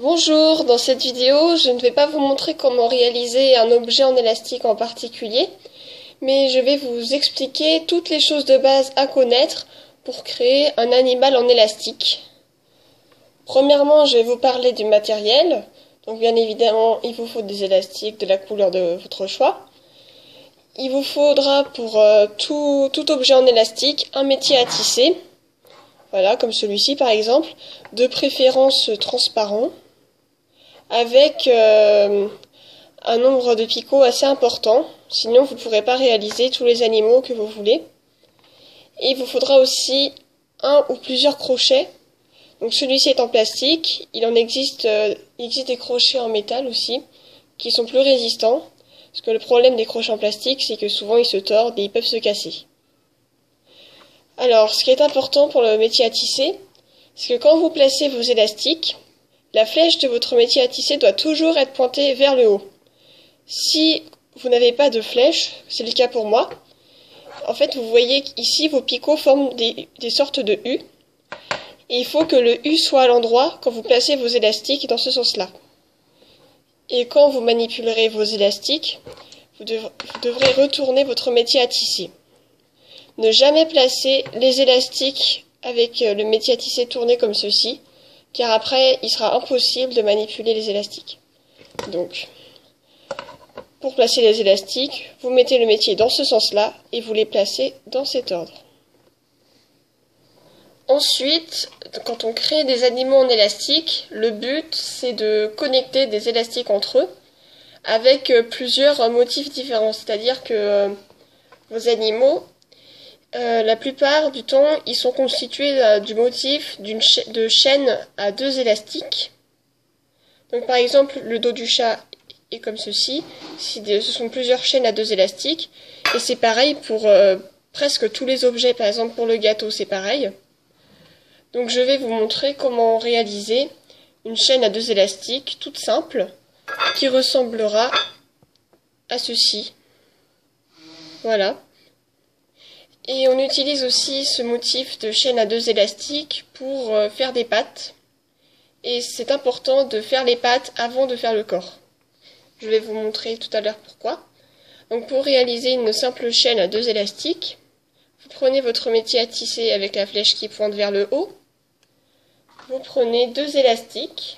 Bonjour, dans cette vidéo, je ne vais pas vous montrer comment réaliser un objet en élastique en particulier, mais je vais vous expliquer toutes les choses de base à connaître pour créer un animal en élastique. Premièrement, je vais vous parler du matériel. Donc bien évidemment, il vous faut des élastiques de la couleur de votre choix. Il vous faudra pour tout objet en élastique un métier à tisser. Voilà, comme celui-ci par exemple, de préférence transparent, avec un nombre de picots assez important, sinon vous ne pourrez pas réaliser tous les animaux que vous voulez. Et il vous faudra aussi un ou plusieurs crochets. Donc celui-ci est en plastique, il existe des crochets en métal aussi, qui sont plus résistants, parce que le problème des crochets en plastique, c'est que souvent ils se tordent et ils peuvent se casser. Alors, ce qui est important pour le métier à tisser, c'est que quand vous placez vos élastiques, la flèche de votre métier à tisser doit toujours être pointée vers le haut. Si vous n'avez pas de flèche, c'est le cas pour moi, en fait vous voyez ici vos picots forment des sortes de U, et il faut que le U soit à l'endroit quand vous placez vos élastiques dans ce sens-là. Et quand vous manipulerez vos élastiques, vous devrez retourner votre métier à tisser. Ne jamais placer les élastiques avec le métier à tisser tourné comme ceci, car après il sera impossible de manipuler les élastiques. Donc, pour placer les élastiques, vous mettez le métier dans ce sens-là et vous les placez dans cet ordre. Ensuite, quand on crée des animaux en élastique, le but c'est de connecter des élastiques entre eux avec plusieurs motifs différents, c'est-à-dire que vos animaux, la plupart du temps, ils sont constitués du motif de chaîne à deux élastiques. Donc par exemple, le dos du chat est comme ceci. Ce sont plusieurs chaînes à deux élastiques. Et c'est pareil pour presque tous les objets. Par exemple, pour le gâteau, c'est pareil. Donc je vais vous montrer comment réaliser une chaîne à deux élastiques toute simple qui ressemblera à ceci. Voilà. Et on utilise aussi ce motif de chaîne à deux élastiques pour faire des pattes. Et c'est important de faire les pattes avant de faire le corps. Je vais vous montrer tout à l'heure pourquoi. Donc pour réaliser une simple chaîne à deux élastiques, vous prenez votre métier à tisser avec la flèche qui pointe vers le haut. Vous prenez deux élastiques.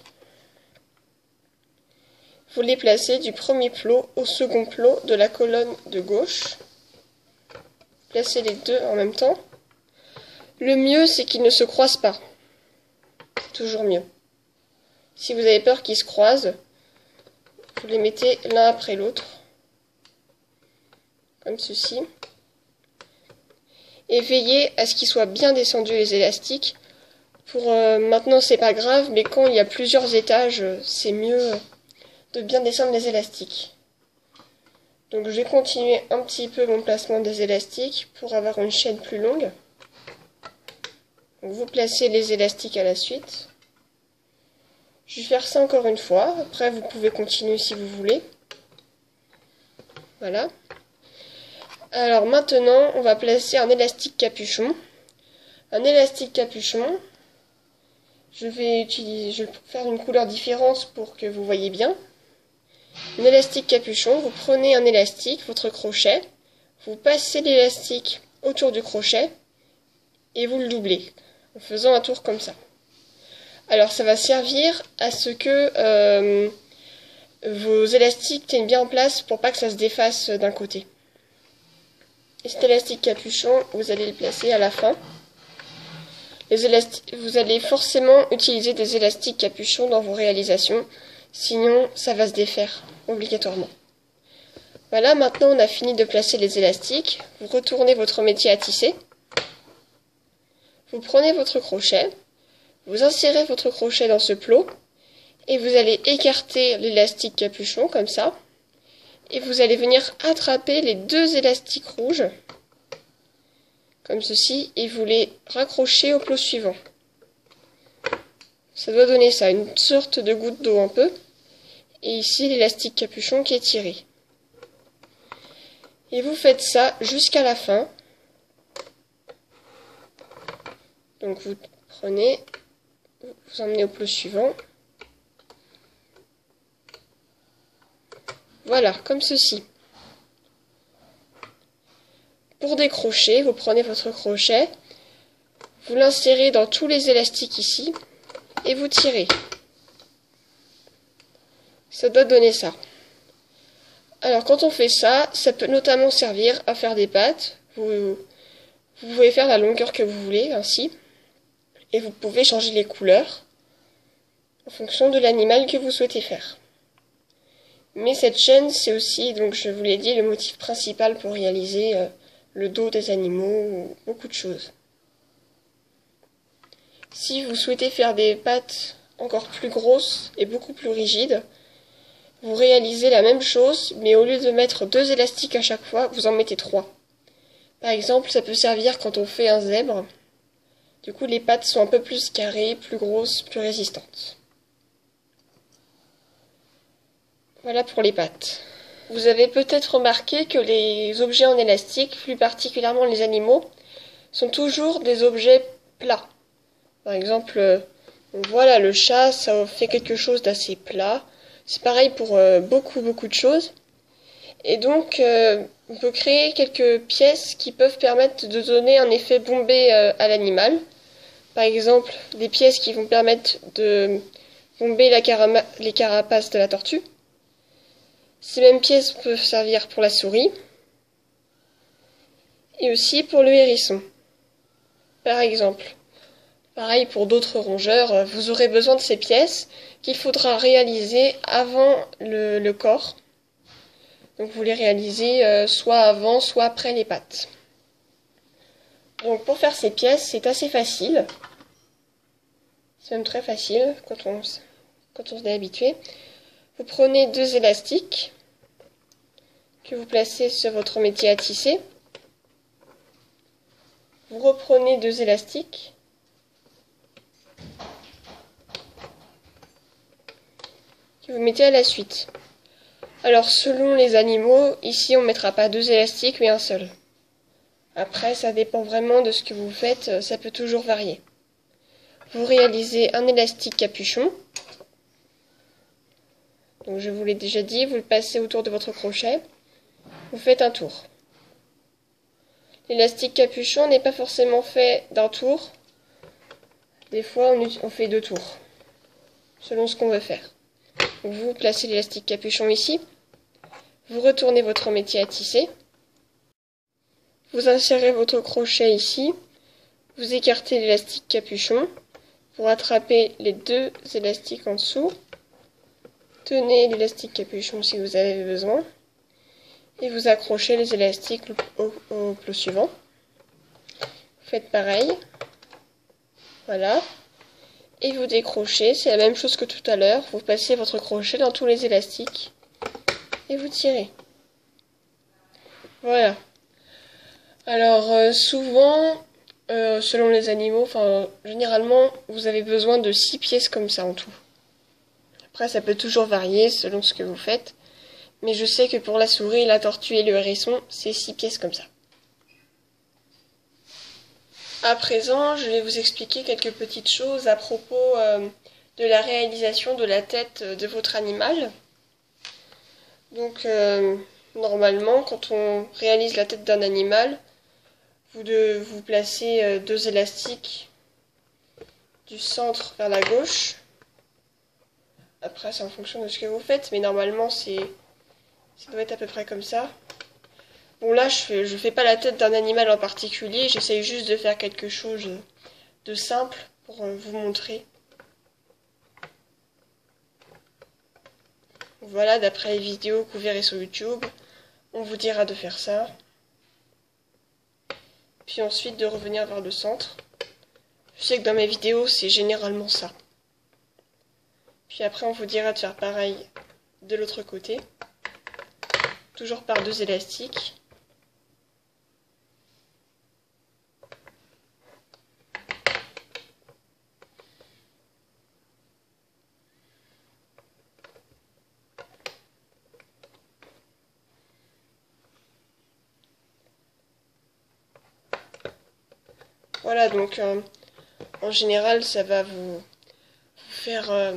Vous les placez du premier plot au second plot de la colonne de gauche. Placez les deux en même temps. Le mieux, c'est qu'ils ne se croisent pas. C'est toujours mieux. Si vous avez peur qu'ils se croisent, vous les mettez l'un après l'autre, comme ceci. Et veillez à ce qu'ils soient bien descendus les élastiques. Maintenant, c'est pas grave, mais quand il y a plusieurs étages, c'est mieux de bien descendre les élastiques. Donc je vais continuer un petit peu mon placement des élastiques pour avoir une chaîne plus longue. Donc vous placez les élastiques à la suite. Je vais faire ça encore une fois. Après vous pouvez continuer si vous voulez. Voilà. Alors maintenant on va placer un élastique capuchon. Un élastique capuchon. Je vais faire une couleur différente pour que vous voyez bien. Un élastique capuchon, vous prenez un élastique, votre crochet, vous passez l'élastique autour du crochet et vous le doublez en faisant un tour comme ça. Alors ça va servir à ce que vos élastiques tiennent bien en place pour pas que ça se défasse d'un côté. Et cet élastique capuchon, vous allez le placer à la fin. Vous allez forcément utiliser des élastiques capuchons dans vos réalisations. Sinon, ça va se défaire, obligatoirement. Voilà, maintenant on a fini de placer les élastiques. Vous retournez votre métier à tisser. Vous prenez votre crochet. Vous insérez votre crochet dans ce plot. Et vous allez écarter l'élastique capuchon, comme ça. Et vous allez venir attraper les deux élastiques rouges, comme ceci, et vous les raccrochez au plot suivant. Ça doit donner ça, une sorte de goutte d'eau un peu. Et ici, l'élastique capuchon qui est tiré. Et vous faites ça jusqu'à la fin. Donc vous prenez, vous emmenez au plot suivant. Voilà, comme ceci. Pour décrocher, vous prenez votre crochet, vous l'insérez dans tous les élastiques ici, et vous tirez. Ça doit donner ça. Alors quand on fait ça, ça peut notamment servir à faire des pattes. Vous pouvez faire la longueur que vous voulez, ainsi. Et vous pouvez changer les couleurs en fonction de l'animal que vous souhaitez faire. Mais cette chaîne, c'est aussi, donc je vous l'ai dit, le motif principal pour réaliser le dos des animaux ou beaucoup de choses. Si vous souhaitez faire des pattes encore plus grosses et beaucoup plus rigides, vous réalisez la même chose, mais au lieu de mettre 2 élastiques à chaque fois, vous en mettez 3. Par exemple, ça peut servir quand on fait un zèbre. Du coup, les pattes sont un peu plus carrées, plus grosses, plus résistantes. Voilà pour les pattes. Vous avez peut-être remarqué que les objets en élastique, plus particulièrement les animaux, sont toujours des objets plats. Par exemple, voilà, le chat, ça fait quelque chose d'assez plat. C'est pareil pour beaucoup de choses. Et donc, on peut créer quelques pièces qui peuvent permettre de donner un effet bombé à l'animal. Par exemple, des pièces qui vont permettre de bomber les carapaces de la tortue. Ces mêmes pièces peuvent servir pour la souris et aussi pour le hérisson. Par exemple, pareil pour d'autres rongeurs, vous aurez besoin de ces pièces qu'il faudra réaliser avant le corps. Donc vous les réalisez soit avant, soit après les pattes. Donc pour faire ces pièces, c'est assez facile. C'est même très facile quand on s'est habitué. Vous prenez 2 élastiques que vous placez sur votre métier à tisser. Vous reprenez 2 élastiques. Que vous mettez à la suite. Alors selon les animaux, ici on ne mettra pas 2 élastiques mais un seul. Après ça dépend vraiment de ce que vous faites, ça peut toujours varier. Vous réalisez un élastique capuchon. Donc je vous l'ai déjà dit, vous le passez autour de votre crochet. Vous faites un tour. L'élastique capuchon n'est pas forcément fait d'un tour. Des fois on fait 2 tours, selon ce qu'on veut faire. Donc vous placez l'élastique capuchon ici. Vous retournez votre métier à tisser. Vous insérez votre crochet ici. Vous écartez l'élastique capuchon pour attraper les 2 élastiques en dessous. Tenez l'élastique capuchon si vous avez besoin. Et vous accrochez les élastiques au plot suivant. Faites pareil. Voilà. Et vous décrochez. C'est la même chose que tout à l'heure. Vous passez votre crochet dans tous les élastiques. Et vous tirez. Voilà. Alors souvent, selon les animaux, généralement, vous avez besoin de 6 pièces comme ça en tout. Après, ça peut toujours varier selon ce que vous faites. Mais je sais que pour la souris, la tortue et le hérisson, c'est 6 pièces comme ça. À présent, je vais vous expliquer quelques petites choses à propos de la réalisation de la tête de votre animal. Donc, normalement, quand on réalise la tête d'un animal, vous placez 2 élastiques du centre vers la gauche. Après, c'est en fonction de ce que vous faites, mais normalement, ça doit être à peu près comme ça. Bon, là, je fais pas la tête d'un animal en particulier, j'essaye juste de faire quelque chose de simple pour vous montrer. Voilà, d'après les vidéos que vous verrez sur YouTube, on vous dira de faire ça. Puis ensuite de revenir vers le centre. Je sais que dans mes vidéos, c'est généralement ça. Puis après, on vous dira de faire pareil de l'autre côté. Toujours par 2 élastiques. Voilà, donc en général, ça va vous faire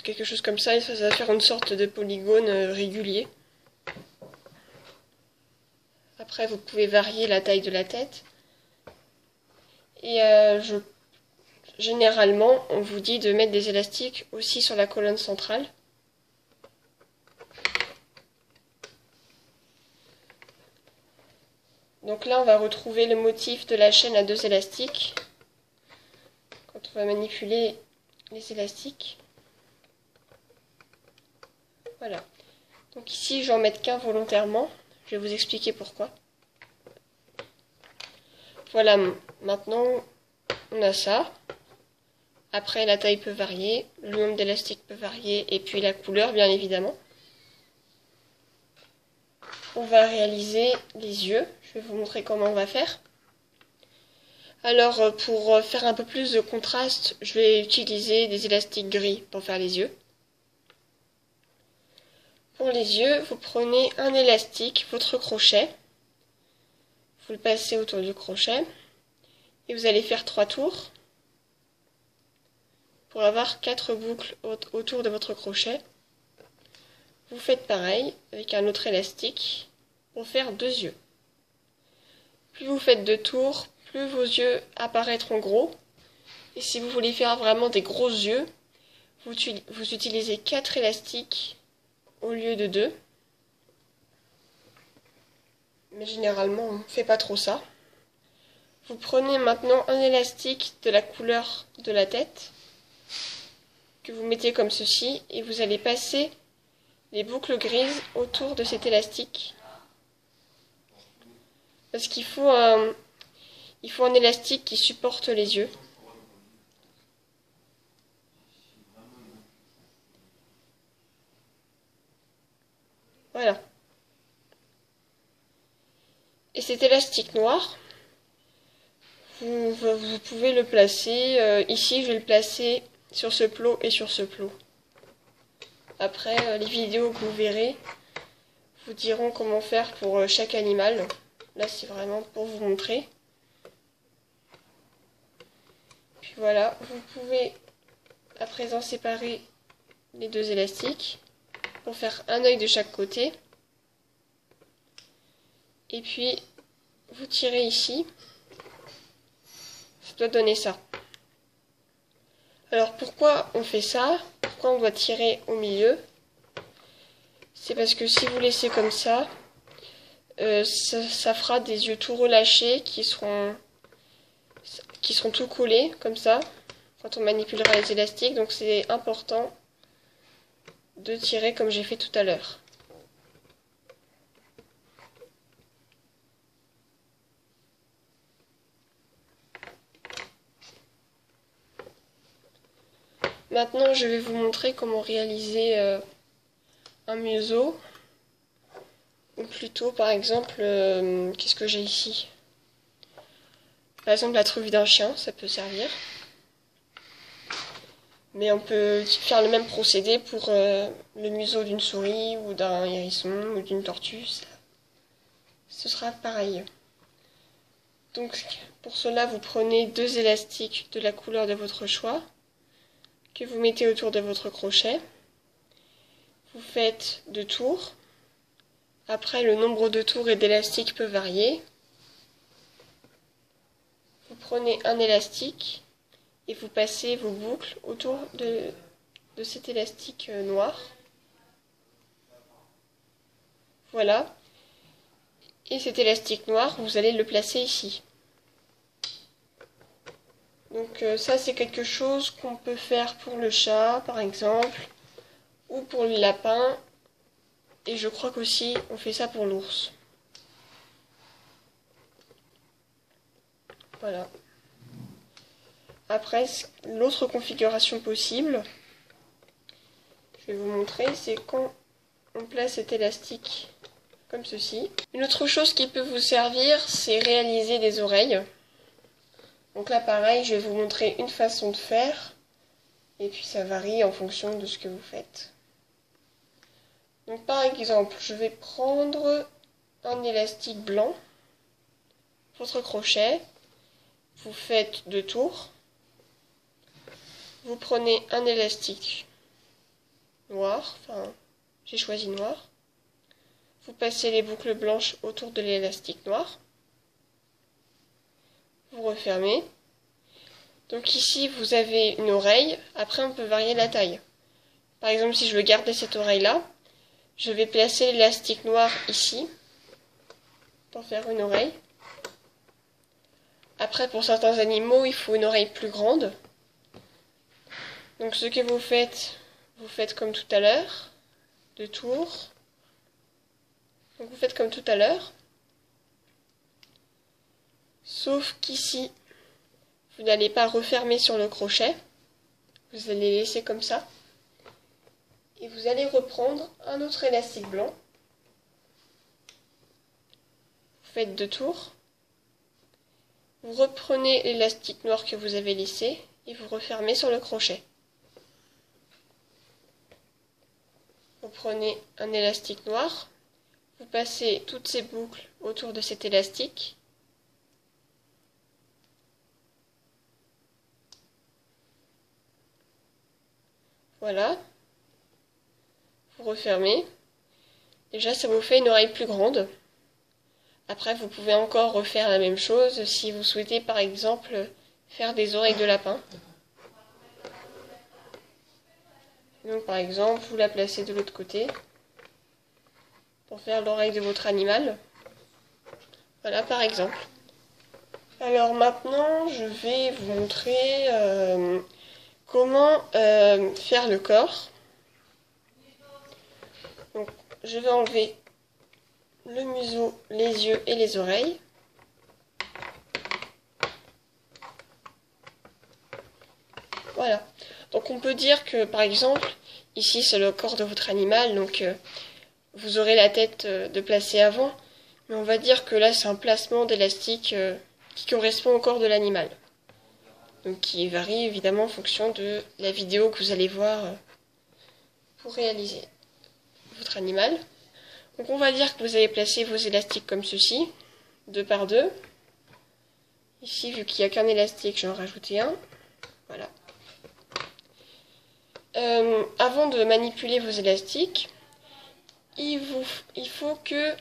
quelque chose comme ça, et ça va faire une sorte de polygone régulier. Après, vous pouvez varier la taille de la tête. Et généralement, on vous dit de mettre des élastiques aussi sur la colonne centrale. Donc là, on va retrouver le motif de la chaîne à 2 élastiques quand on va manipuler les élastiques. Voilà. Donc ici, je vais en mettre qu'un volontairement. Je vais vous expliquer pourquoi. Voilà, maintenant, on a ça. Après, la taille peut varier, le nombre d'élastiques peut varier, et puis la couleur, bien évidemment. On va réaliser les yeux. Je vais vous montrer comment on va faire. Alors, pour faire un peu plus de contraste, je vais utiliser des élastiques gris pour faire les yeux. Pour les yeux, vous prenez un élastique, votre crochet. Vous le passez autour du crochet. Et vous allez faire 3 tours pour avoir 4 boucles autour de votre crochet. Vous faites pareil avec un autre élastique pour faire 2 yeux. Plus vous faites 2 tours, plus vos yeux apparaîtront gros. Et si vous voulez faire vraiment des gros yeux, vous utilisez 4 élastiques au lieu de 2. Mais généralement, on ne fait pas trop ça. Vous prenez maintenant un élastique de la couleur de la tête, que vous mettez comme ceci, et vous allez passer les boucles grises autour de cet élastique. Parce qu'il faut un élastique qui supporte les yeux. Voilà. Et cet élastique noir, vous pouvez le placer, ici je vais le placer sur ce plot et sur ce plot. Après, les vidéos que vous verrez vous diront comment faire pour chaque animal. Là, c'est vraiment pour vous montrer. Puis voilà, vous pouvez à présent séparer les 2 élastiques pour faire un œil de chaque côté. Et puis, vous tirez ici. Ça doit donner ça. Alors, pourquoi on fait ça? Pourquoi on doit tirer au milieu? C'est parce que si vous laissez comme ça, ça fera des yeux tout relâchés qui seront tout collés, comme ça, quand on manipulera les élastiques. Donc, c'est important de tirer comme j'ai fait tout à l'heure. Maintenant, je vais vous montrer comment réaliser un museau. Ou plutôt, par exemple, qu'est-ce que j'ai ici? Par exemple, la truffe d'un chien, ça peut servir. Mais on peut faire le même procédé pour le museau d'une souris, ou d'un hérisson, ou d'une tortue. Ce sera pareil. Donc, pour cela, vous prenez 2 élastiques de la couleur de votre choix, que vous mettez autour de votre crochet. Vous faites 2 tours. Après, le nombre de tours et d'élastiques peut varier. Vous prenez un élastique et vous passez vos boucles autour de cet élastique noir. Voilà. Et cet élastique noir, vous allez le placer ici. Donc ça, c'est quelque chose qu'on peut faire pour le chat, par exemple, ou pour le lapin. Et je crois qu'aussi, on fait ça pour l'ours. Voilà. Après, l'autre configuration possible, je vais vous montrer, c'est quand on place cet élastique comme ceci. Une autre chose qui peut vous servir, c'est réaliser des oreilles. Donc là, pareil, je vais vous montrer une façon de faire. Et puis ça varie en fonction de ce que vous faites. Donc par exemple, je vais prendre un élastique blanc, votre crochet, vous faites 2 tours, vous prenez un élastique noir, enfin j'ai choisi noir. Vous passez les boucles blanches autour de l'élastique noir. Vous refermez. Donc ici vous avez une oreille, après on peut varier la taille. Par exemple si je veux garder cette oreille là, je vais placer l'élastique noir ici pour faire une oreille. Après pour certains animaux il faut une oreille plus grande. Donc ce que vous faites comme tout à l'heure, de tour. Donc vous faites comme tout à l'heure. Sauf qu'ici, vous n'allez pas refermer sur le crochet. Vous allez laisser comme ça. Et vous allez reprendre un autre élastique blanc. Vous faites deux tours. Vous reprenez l'élastique noir que vous avez laissé et vous refermez sur le crochet. Vous prenez un élastique noir. Vous passez toutes ces boucles autour de cet élastique. Voilà. Vous refermez. Déjà, ça vous fait une oreille plus grande. Après, vous pouvez encore refaire la même chose si vous souhaitez, par exemple, faire des oreilles de lapin. Donc, par exemple, vous la placez de l'autre côté pour faire l'oreille de votre animal. Voilà, par exemple. Alors maintenant, je vais vous montrer comment faire le corps. Donc, je vais enlever le museau, les yeux et les oreilles. Voilà. Donc on peut dire que par exemple, ici c'est le corps de votre animal, donc vous aurez la tête de placer avant, mais on va dire que là c'est un placement d'élastique qui correspond au corps de l'animal. Donc qui varie évidemment en fonction de la vidéo que vous allez voir pour réaliser votre animal. Donc on va dire que vous allez placer vos élastiques comme ceci, 2 par 2. Ici, vu qu'il n'y a qu'un élastique, j'en rajouté un. Voilà. Avant de manipuler vos élastiques, il faut que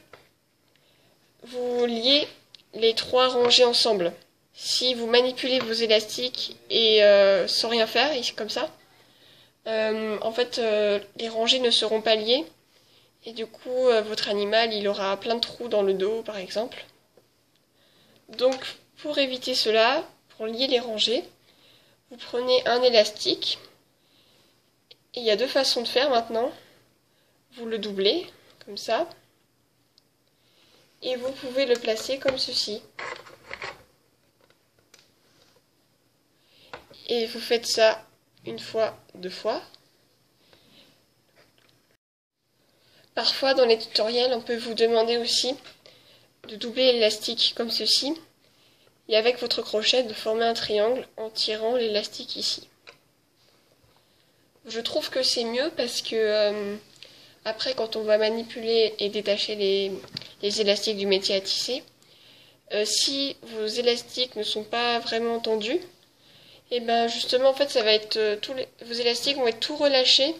vous liez les 3 rangées ensemble. Si vous manipulez vos élastiques et sans rien faire, comme ça, en fait, les rangées ne seront pas liées. Et du coup, votre animal, il aura plein de trous dans le dos, par exemple. Donc, pour éviter cela, pour lier les rangées, vous prenez un élastique. Et il y a 2 façons de faire maintenant. Vous le doublez, comme ça. Et vous pouvez le placer comme ceci. Et vous faites ça 1 fois, 2 fois. Parfois, dans les tutoriels, on peut vous demander aussi de doubler l'élastique comme ceci, et avec votre crochet de former un triangle en tirant l'élastique ici. Je trouve que c'est mieux parce que après, quand on va manipuler et détacher les élastiques du métier à tisser, si vos élastiques ne sont pas vraiment tendus, et ben justement en fait ça va être vos élastiques vont être tout relâchés.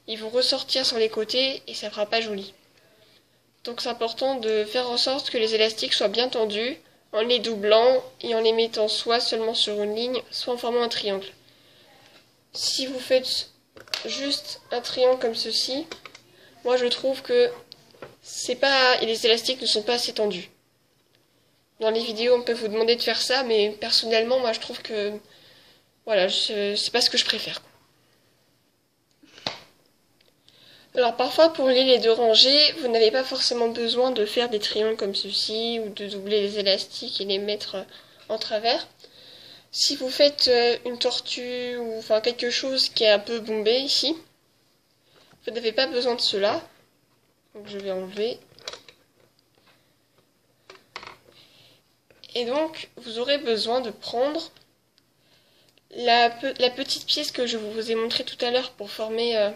Ils vont ressortir sur les côtés et ça fera pas joli. Donc c'est important de faire en sorte que les élastiques soient bien tendus en les doublant et en les mettant soit seulement sur une ligne, soit en formant un triangle. Si vous faites juste un triangle comme ceci, moi je trouve que les élastiques ne sont pas assez tendus. Dans les vidéos on peut vous demander de faire ça, mais personnellement moi je trouve que voilà, c'est pas ce que je préfère. Alors parfois pour lier les 2 rangées, vous n'avez pas forcément besoin de faire des triangles comme ceci ou de doubler les élastiques et les mettre en travers. Si vous faites une tortue ou enfin quelque chose qui est un peu bombé ici, vous n'avez pas besoin de cela. Donc je vais enlever. Et donc vous aurez besoin de prendre la petite pièce que je vous ai montré tout à l'heure pour former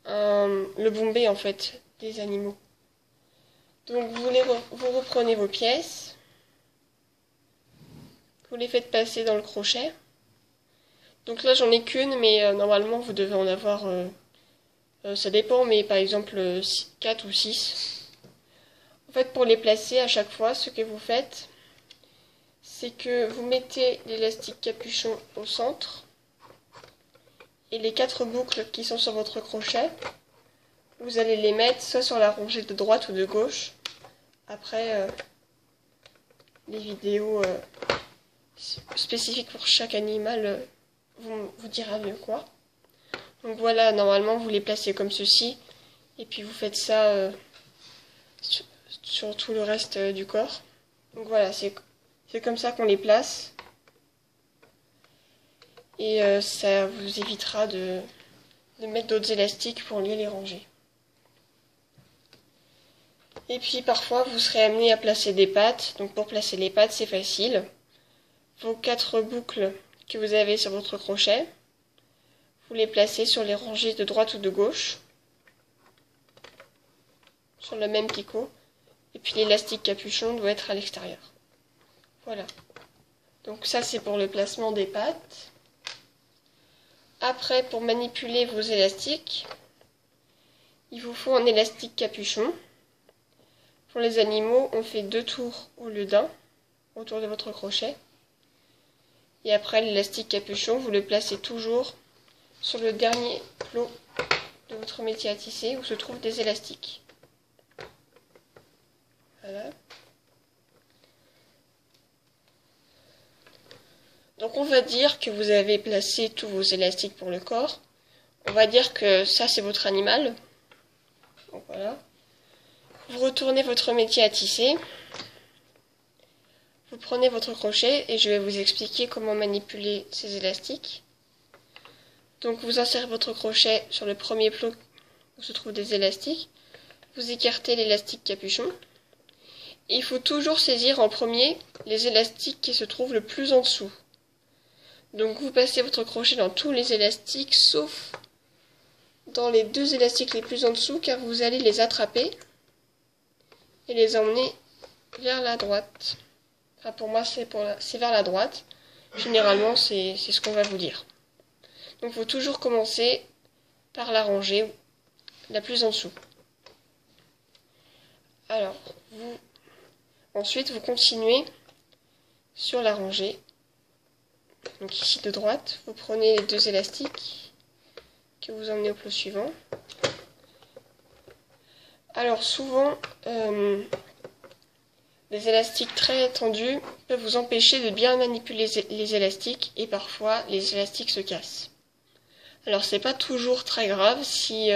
le bombé en fait des animaux. Donc vous reprenez vos pièces, vous les faites passer dans le crochet. Donc là j'en ai qu'une, mais normalement vous devez en avoir Ça dépend, mais par exemple 4 ou 6. En fait, pour les placer à chaque fois, ce que vous faites, c'est que vous mettez l'élastique capuchon au centre et les 4 boucles qui sont sur votre crochet, vous allez les mettre soit sur la rangée de droite ou de gauche. Après, les vidéos spécifiques pour chaque animal vous dira mieux quoi. Donc voilà, normalement vous les placez comme ceci et puis vous faites ça sur tout le reste du corps. Donc voilà, c'est comme ça qu'on les place et ça vous évitera de mettre d'autres élastiques pour les ranger. Et puis parfois vous serez amené à placer des pattes. Donc pour placer les pattes, c'est facile. Vos 4 boucles que vous avez sur votre crochet, vous les placez sur les rangées de droite ou de gauche, sur le même picot. Et puis l'élastique capuchon doit être à l'extérieur. Voilà. Donc ça c'est pour le placement des pattes. Après, pour manipuler vos élastiques, il vous faut un élastique capuchon. Pour les animaux, on fait 2 tours au lieu d'un, autour de votre crochet. Et après, l'élastique capuchon, vous le placez toujours sur le dernier plot de votre métier à tisser où se trouvent des élastiques. Voilà. Donc on va dire que vous avez placé tous vos élastiques pour le corps. On va dire que ça c'est votre animal. Donc voilà. Vous retournez votre métier à tisser. Vous prenez votre crochet et je vais vous expliquer comment manipuler ces élastiques. Donc vous insérez votre crochet sur le premier plot où se trouvent des élastiques. Vous écartez l'élastique capuchon. Et il faut toujours saisir en premier les élastiques qui se trouvent le plus en dessous. Donc vous passez votre crochet dans tous les élastiques sauf dans les 2 élastiques les plus en dessous car vous allez les attraper et les emmener vers la droite. Enfin pour moi c'est vers la droite. Généralement c'est ce qu'on va vous dire. Donc il faut toujours commencer par la rangée la plus en dessous. Alors ensuite vous continuez sur la rangée. Donc ici de droite, vous prenez les 2 élastiques que vous emmenez au plot suivant. Alors souvent, les élastiques très tendus peuvent vous empêcher de bien manipuler les élastiques et parfois les élastiques se cassent. Alors c'est pas toujours très grave si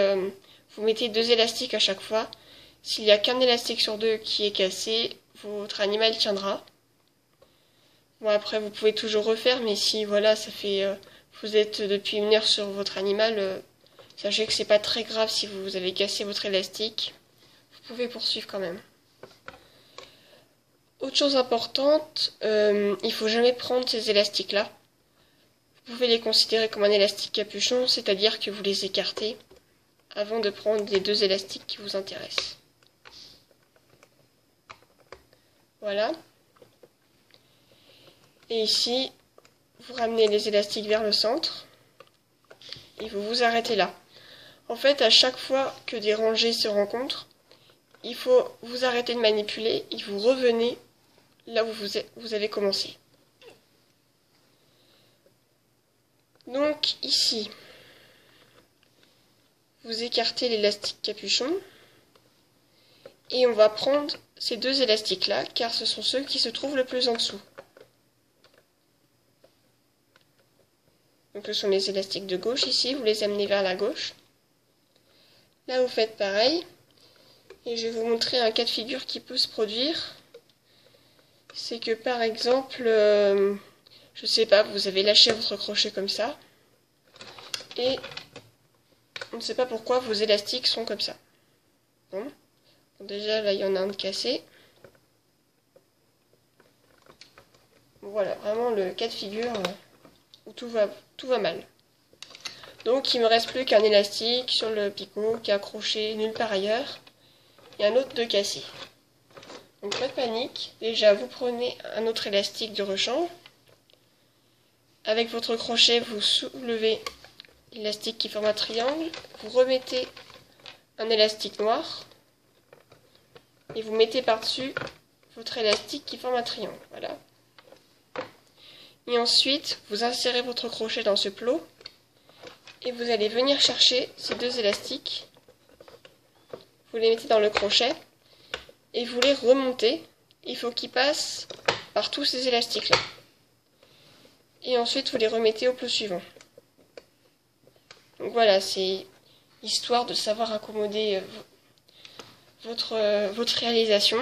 vous mettez 2 élastiques à chaque fois. S'il n'y a qu'un élastique sur 2 qui est cassé, votre animal tiendra. Bon après vous pouvez toujours refaire, mais si voilà ça fait vous êtes depuis 1 heure sur votre animal, sachez que c'est pas très grave si vous avez cassé votre élastique. Vous pouvez poursuivre quand même. Autre chose importante, il faut jamais prendre ces élastiques là. Vous pouvez les considérer comme un élastique capuchon, c'est-à-dire que vous les écartez avant de prendre les 2 élastiques qui vous intéressent. Voilà. Et ici, vous ramenez les élastiques vers le centre et vous vous arrêtez là. En fait, à chaque fois que des rangées se rencontrent, il faut vous arrêter de manipuler et vous revenez là où vous avez commencé. Donc ici, vous écartez l'élastique capuchon et on va prendre ces 2 élastiques là car ce sont ceux qui se trouvent le plus en dessous. Donc ce sont les élastiques de gauche ici, vous les amenez vers la gauche. Là vous faites pareil. Et je vais vous montrer un cas de figure qui peut se produire. C'est que par exemple, je sais pas, vous avez lâché votre crochet comme ça. Et on ne sait pas pourquoi vos élastiques sont comme ça. Bon. Déjà là il y en a un de cassé. Voilà, vraiment le cas de figure où tout va mal. Donc il me reste plus qu'un élastique sur le picot qui est accroché nulle part ailleurs et un autre de cassé. Donc pas de panique, déjà vous prenez un autre élastique de rechange. Avec votre crochet vous soulevez l'élastique qui forme un triangle, vous remettez un élastique noir et vous mettez par-dessus votre élastique qui forme un triangle. Voilà. Et ensuite, vous insérez votre crochet dans ce plot et vous allez venir chercher ces deux élastiques. Vous les mettez dans le crochet et vous les remontez. Il faut qu'ils passent par tous ces élastiques-là. Et ensuite, vous les remettez au plot suivant. Donc voilà, c'est histoire de savoir accommoder votre réalisation.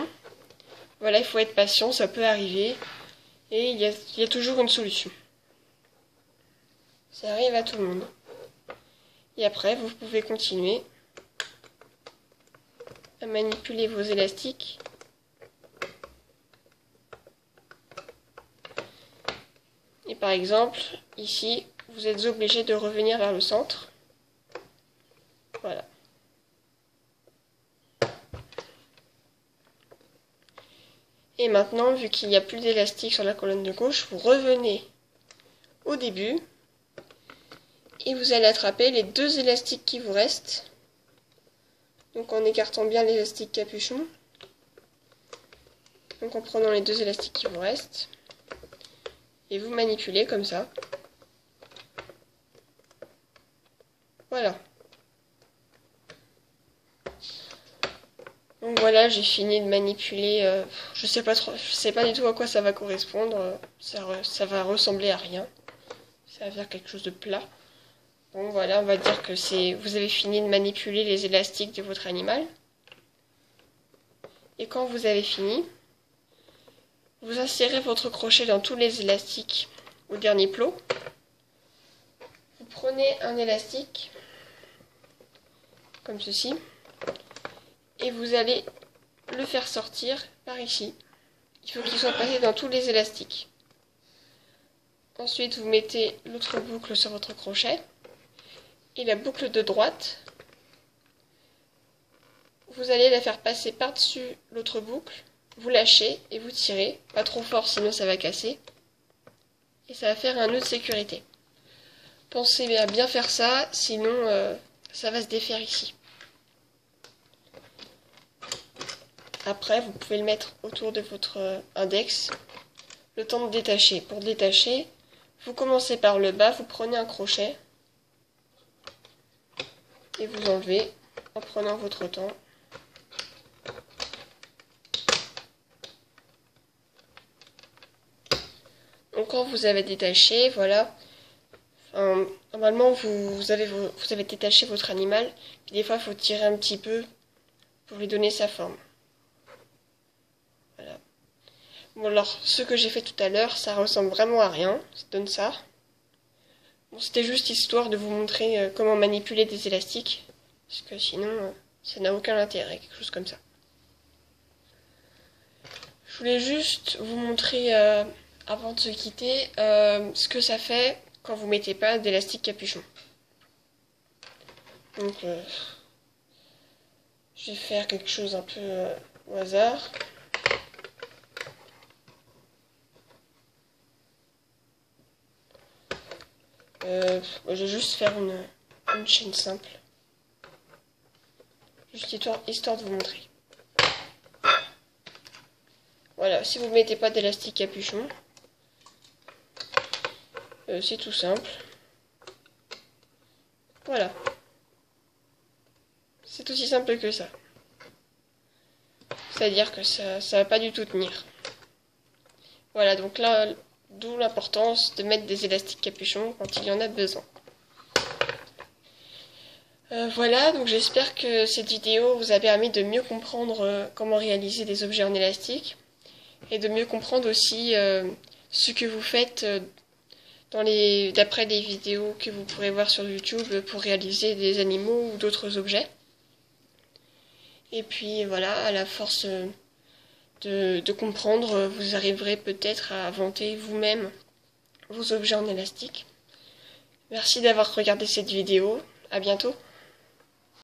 Voilà, il faut être patient, ça peut arriver. Et il y a toujours une solution. Ça arrive à tout le monde. Et après, vous pouvez continuer à manipuler vos élastiques. Et par exemple, ici, vous êtes obligé de revenir vers le centre. Voilà. Et maintenant, vu qu'il n'y a plus d'élastique sur la colonne de gauche, vous revenez au début. Et vous allez attraper les deux élastiques qui vous restent. Donc en écartant bien l'élastique capuchon. Donc en prenant les deux élastiques qui vous restent. Et vous manipulez comme ça. Voilà. Donc voilà, j'ai fini de manipuler. Je sais pas du tout à quoi ça va correspondre. Ça va ressembler à rien. Ça va faire quelque chose de plat. Donc voilà, on va dire que vous avez fini de manipuler les élastiques de votre animal. Et quand vous avez fini, vous insérez votre crochet dans tous les élastiques au dernier plot. Vous prenez un élastique, comme ceci, et vous allez le faire sortir par ici. Il faut qu'il soit passé dans tous les élastiques. Ensuite, vous mettez l'autre boucle sur votre crochet. Et la boucle de droite, vous allez la faire passer par-dessus l'autre boucle, vous lâchez et vous tirez, pas trop fort sinon ça va casser, et ça va faire un nœud de sécurité. Pensez à bien faire ça, sinon ça va se défaire ici. Après, vous pouvez le mettre autour de votre index, le temps de détacher. Pour détacher, vous commencez par le bas, vous prenez un crochet, et vous enlevez en prenant votre temps. Donc quand vous avez détaché, voilà, normalement vous avez détaché votre animal, puis des fois il faut tirer un petit peu pour lui donner sa forme. Voilà. Bon alors, ce que j'ai fait tout à l'heure, ça ressemble vraiment à rien, ça donne ça. Bon, c'était juste histoire de vous montrer comment manipuler des élastiques, parce que sinon, ça n'a aucun intérêt, quelque chose comme ça. Je voulais juste vous montrer, avant de se quitter, ce que ça fait quand vous mettez pas d'élastique capuchon. Donc, je vais faire quelque chose un peu au hasard. Je vais juste faire une chaîne simple. Juste histoire de vous montrer. Voilà, si vous ne mettez pas d'élastique capuchon, c'est tout simple. Voilà. C'est aussi simple que ça. C'est-à-dire que ça va pas du tout tenir. Voilà, donc là, d'où l'importance de mettre des élastiques capuchons quand il y en a besoin. Voilà, donc j'espère que cette vidéo vous a permis de mieux comprendre comment réaliser des objets en élastique et de mieux comprendre aussi ce que vous faites d'après les vidéos que vous pourrez voir sur YouTube pour réaliser des animaux ou d'autres objets. Et puis voilà, à la force de comprendre, vous arriverez peut-être à inventer vous-même vos objets en élastique. Merci d'avoir regardé cette vidéo, à bientôt.